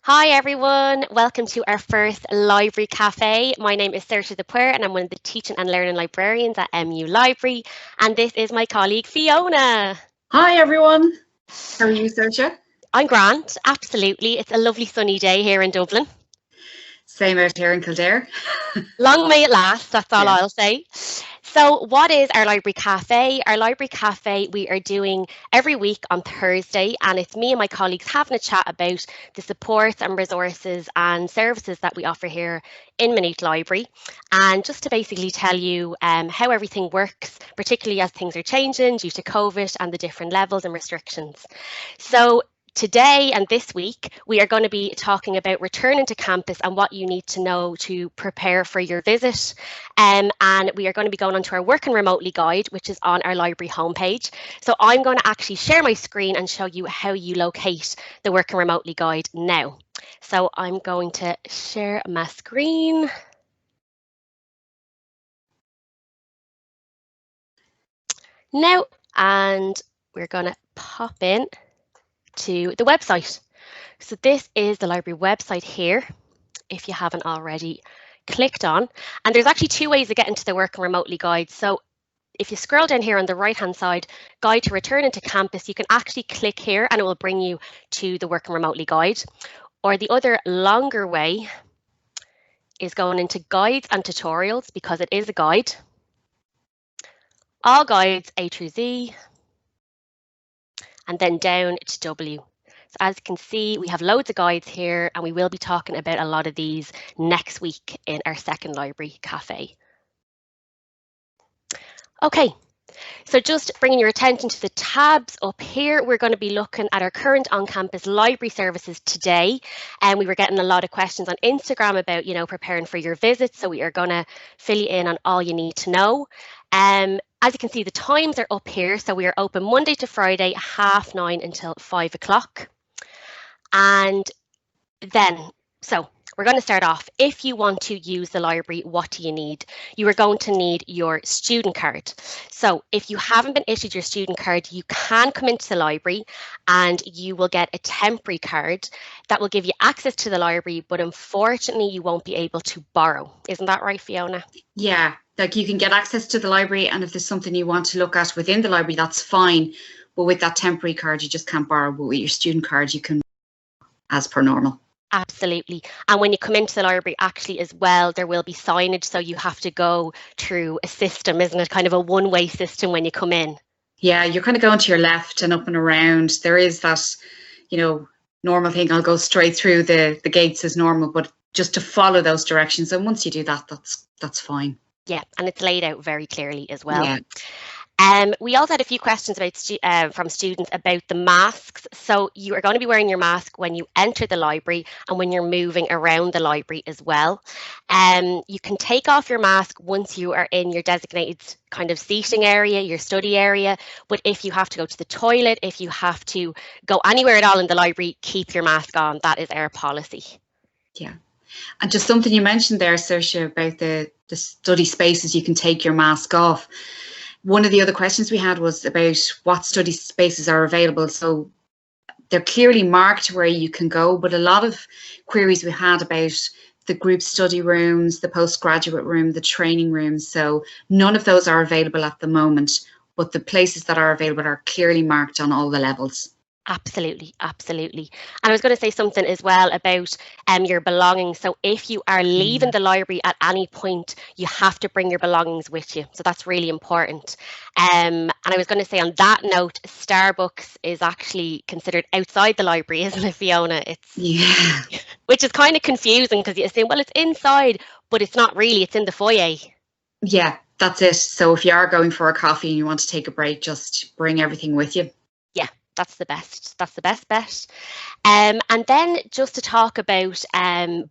Hi everyone, welcome to our first Library Café. My name is Saoirse Dupuer and I'm one of the teaching and learning librarians at MU Library, and this is my colleague Fiona. Hi everyone, how are you, Saoirse? I'm Grant, absolutely. It's a lovely sunny day here in Dublin. Same out here in Kildare. Long may it last, that's all Yeah. I'll say. So, what is our Library Cafe? Our Library Cafe we are doing every week on Thursday, and it's me and my colleagues having a chat about the supports and resources and services that we offer here in Maynooth Library, and just to basically tell you how everything works, particularly as things are changing due to COVID and the different levels and restrictions. So, today and this week, we are going to be talking about returning to campus and what you need to know to prepare for your visit. And we are going to be going on to our Working Remotely guide, which is on our library homepage. So I'm going to actually share my screen and show you how you locate the Working Remotely guide now. So I'm going to share my screen. Now, and we're going to pop in to the website. So this is the library website here, if you haven't already clicked on. And there's actually two ways of getting to the Working Remotely guide. So if you scroll down here on the right hand side, guide to returning to campus, you can actually click here and it will bring you to the Working Remotely guide. Or the other longer way is going into guides and tutorials, because it is a guide. All guides A through Z, and then down to W. So as you can see, we have loads of guides here, and we will be talking about a lot of these next week in our second Library Cafe. Okay, so just bringing your attention to the tabs up here, we're going to be looking at our current on-campus library services today. And we were getting a lot of questions on Instagram about, preparing for your visit. So we are going to fill you in on all you need to know. As you can see, the times are up here. So we are open Monday to Friday, 9:30 until 5 o'clock. And then, so we're going to start off. If you want to use the library, what do you need? You are going to need your student card. So if you haven't been issued your student card, you can come into the library and you will get a temporary card that will give you access to the library, but unfortunately you won't be able to borrow. Isn't that right, Fiona? Yeah, like you can get access to the library, and if there's something you want to look at within the library, that's fine. But with that temporary card, you just can't borrow. But with your student card, you can, as per normal. Absolutely. And when you come into the library, actually, as well, there will be signage. So you have to go through a system, isn't it? Kind of a one-way system when you come in. Yeah, you're kind of going to your left and up and around. There is that, normal thing. I'll go straight through the gates as normal, but just to follow those directions. And once you do that, that's fine. Yeah, and it's laid out very clearly as well. Yeah. We also had a few questions about from students about the masks. So you are going to be wearing your mask when you enter the library and when you're moving around the library as well. You can take off your mask once you are in your designated kind of seating area, your study area. But if you have to go to the toilet, if you have to go anywhere at all in the library, keep your mask on. That is our policy. Yeah. And just something you mentioned there, Saoirse, about the study spaces, you can take your mask off. One of the other questions we had was about what study spaces are available. So they're clearly marked where you can go, but a lot of queries we had about the group study rooms, the postgraduate room, the training rooms. So none of those are available at the moment, but the places that are available are clearly marked on all the levels. Absolutely, absolutely. And I was going to say something as well about your belongings. So if you are leaving the library at any point, you have to bring your belongings with you. So that's really important. And I was going to say on that note, Starbucks is actually considered outside the library, isn't it, Fiona? Yeah. Which is kind of confusing because you assume, well, it's inside, but it's not really, it's in the foyer. Yeah, that's it. So if you are going for a coffee and you want to take a break, just bring everything with you. Yeah, that's the best. That's the best bet. And then just to talk about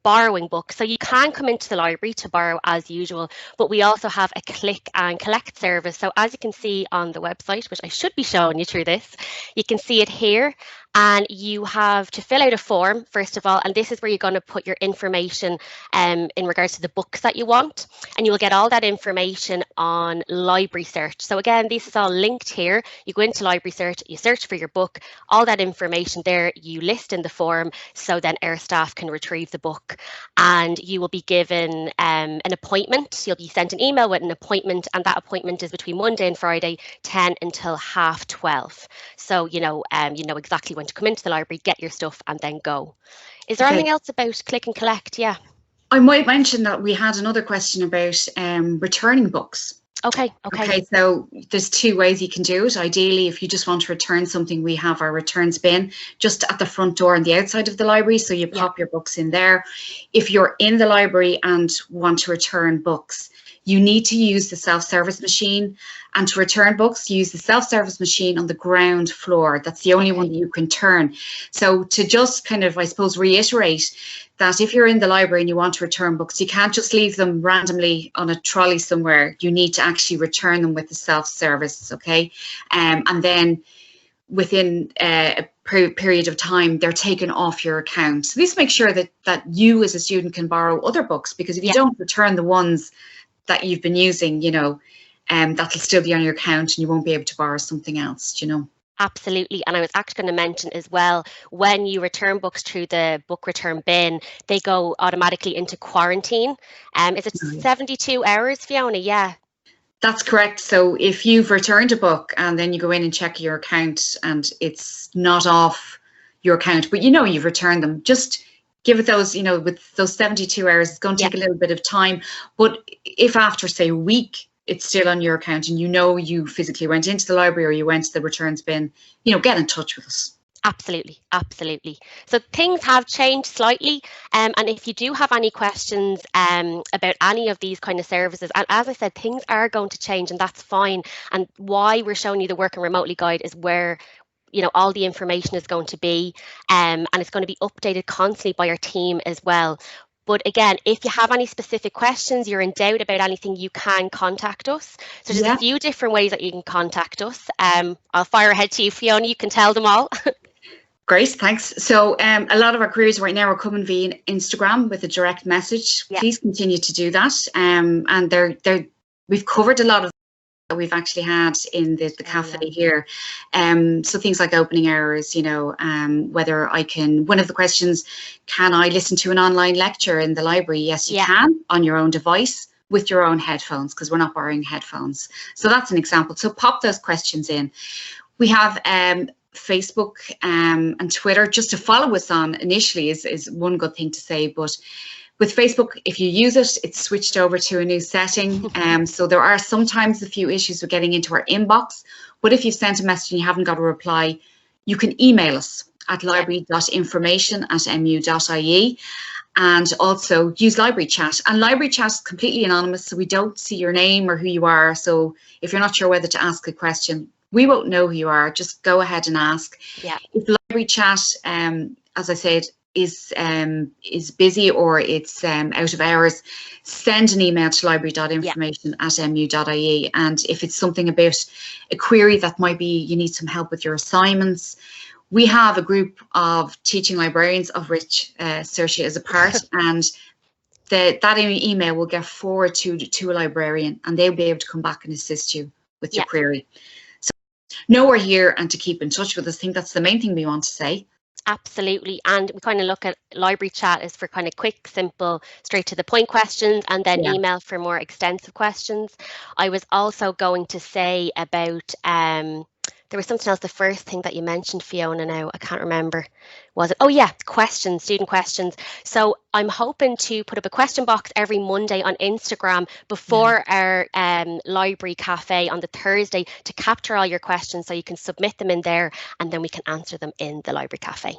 borrowing books. So you can come into the library to borrow as usual, but we also have a click and collect service. So as you can see on the website, which I should be showing you through this, you can see it here. And you have to fill out a form, first of all, and this is where you're going to put your information in regards to the books that you want. And you will get all that information on Library Search. So again, this is all linked here. You go into Library Search, you search for your book, all that information there, you list in the form, so then our staff can retrieve the book. And you will be given an appointment. You'll be sent an email with an appointment, and that appointment is between Monday and Friday, 10 until 12:30. So you know exactly when to come into the library, get your stuff, and then go. Is there anything else about click and collect? Yeah. I might mention that we had another question about returning books. Okay. So there's two ways you can do it. Ideally, if you just want to return something, we have our returns bin just at the front door on the outside of the library. So you pop your books in there. If you're in the library and want to return books, you need to use the self-service machine. And to return books, use the self-service machine on the ground floor. That's the only one that you can turn. So to just kind of, I suppose, reiterate that if you're in the library and you want to return books, you can't just leave them randomly on a trolley somewhere. You need to actually return them with the self-service, okay? And then within a period of time, they're taken off your account. So this makes sure that you as a student can borrow other books, because if you don't return the ones that you've been using, that'll still be on your account and you won't be able to borrow something else, Absolutely. And I was actually going to mention as well, when you return books through the book return bin, they go automatically into quarantine. Is it 72 hours, Fiona? Yeah. That's correct. So if you've returned a book and then you go in and check your account and it's not off your account, but you've returned them, just give it those, with those 72 hours, it's going to take a little bit of time. But if after, say, a week, it's still on your account and you physically went into the library or you went to the returns bin, get in touch with us. Absolutely. So things have changed slightly. And if you do have any questions about any of these kind of services, and as I said, things are going to change, and that's fine. And why we're showing you the Working Remotely guide is where all the information is going to be, and it's going to be updated constantly by our team as well. But again, if you have any specific questions, you're in doubt about anything, you can contact us. So there's a few different ways that you can contact us. I'll fire ahead to you, Fiona. You can tell them all. Great, thanks. So a lot of our queries right now are coming via Instagram with a direct message. Please continue to do that. And we've covered a lot of that we've actually had in the cafe here. So things like opening hours, whether one of the questions, can I listen to an online lecture in the library? Yes, you can, on your own device with your own headphones, because we're not borrowing headphones. So that's an example. So pop those questions in. We have Facebook and Twitter. Just to follow us on initially is one good thing to say, but with Facebook, if you use it, it's switched over to a new setting. So there are sometimes a few issues with getting into our inbox, but if you've sent a message and you haven't got a reply, you can email us at library.information@mu.ie, and also use Library Chat. And Library Chat is completely anonymous, so we don't see your name or who you are. So if you're not sure whether to ask a question, we won't know who you are. Just go ahead and ask. If Library Chat, as I said, is busy or it's out of hours, send an email to library.information@mu.ie. And if it's something about a query that might be you need some help with your assignments, we have a group of teaching librarians, of which Saoirse is a part, and that email will get forwarded to a librarian, and they'll be able to come back and assist you with your query. So know we're here and to keep in touch with us. I think that's the main thing we want to say. Absolutely. And we kind of look at Library Chat as for kind of quick, simple, straight to the point questions, and then email for more extensive questions. I was also going to say about, there was something else, the first thing that you mentioned, Fiona, now I can't remember. Was it? Oh yeah, questions, student questions. So I'm hoping to put up a question box every Monday on Instagram before our Library Cafe on the Thursday to capture all your questions, so you can submit them in there and then we can answer them in the Library Cafe.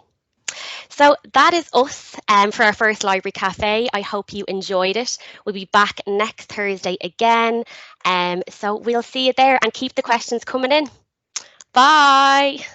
So that is us for our first Library Cafe. I hope you enjoyed it. We'll be back next Thursday again. So we'll see you there, and keep the questions coming in. Bye.